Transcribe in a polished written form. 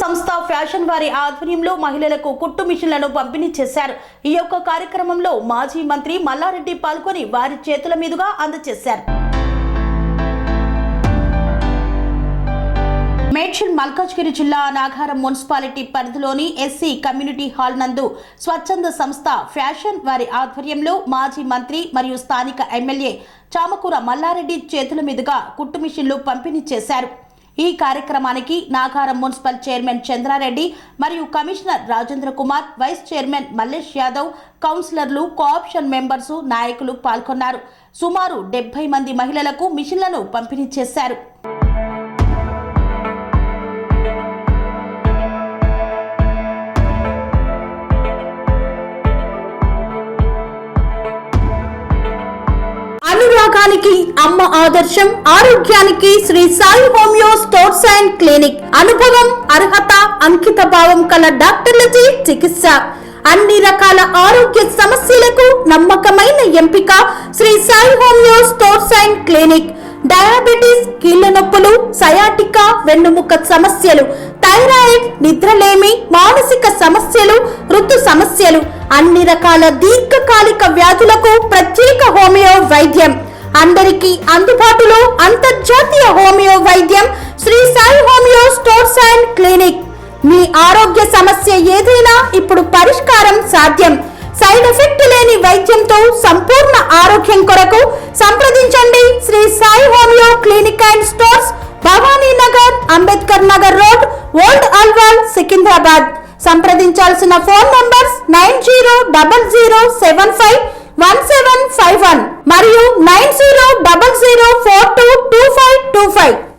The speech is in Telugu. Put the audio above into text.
సంస్థ ఫ్యాషన్ వారి ఆధ్వర్యంలో మహిళలకు కుట్టు మిషన్లను పంపిణీ చేశారు. ఈ యొక్క కార్యక్రమంలో మాజీ మంత్రి మల్లారెడ్డి పాల్గొని వారి చేతుల మీదుగా అందజేశారు. మేడ్చల్ మల్కాజ్గిరి జిల్లా నాగారం మున్సిపాలిటీ పరిధిలోని ఎస్సీ కమ్యూనిటీ హాల్ నందు స్వచ్ఛంద సంస్థ ఫ్యాషన్ వారి ఆధ్వర్యంలో మాజీ మంత్రి మరియు స్థానిక ఎమ్మెల్యే చామకూర మల్లారెడ్డి చేతుల మీదుగా కుట్టు మిషన్లు పంపిణీ చేశారు. ఈ కార్యక్రమానికి నాగారం మున్సిపల్ చైర్మన్ చంద్రారెడ్డి మరియు commissioner Rajendra Kumar, vice chairman Mallesh Yadav, కౌన్సిలర్లు, కోఆప్షన్ మెంబర్స్, నాయకులు పాల్గొన్నారు. సుమారు 70 మంది మహిళలకు మిషన్లను పంపిణీ చేశారు. అనురాగానికి అమ్మ ఆదర్శం, ఆరోగ్యానికి Shri Sai homeo stores and clinic. అనుభవం, అర్హత, అంకిత భావం కల డాక్టర్లచే చికిత్స. అన్ని రకాల ఆరోగ్య సమస్యలకు నమ్మకమైన ఎంపిక Shri Sai homeo stores and clinic. Diabetes, కీళ్ల నొప్పులు, సయాటికా, వెన్నుముక సమస్యలు, థైరాయిడ్, నిద్రలేమి, మానసిక సమస్యలు, ఋతు సమస్యలు, అన్ని రకాల దీర్ఘకాలిక వ్యాధులకు ప్రత్యేక హోమియో వైద్యం. అందరికీ అందుబాటులో అంతర్జాతీయ హోమియో వైద్యం Sri Sai homeo stores and clinic. మీ ఆరోగ్య సమస్య ఏదైనా ఇప్పుడు పరిష్కారం సాధ్యం. సైడ్ ఎఫెక్ట్ లేని వైద్యంతో సంపూర్ణ ఆరోగ్యం కొరకు సంప్రదించండి Sri Sai homeo clinic and stores, Bhavani Nagar, Ambedkar Nagar road, old Alwal, Secunderabad. సంప్రదించాల్సిన ఫోన్ నంబర్స్ 9000751751 మరియు 9000422525.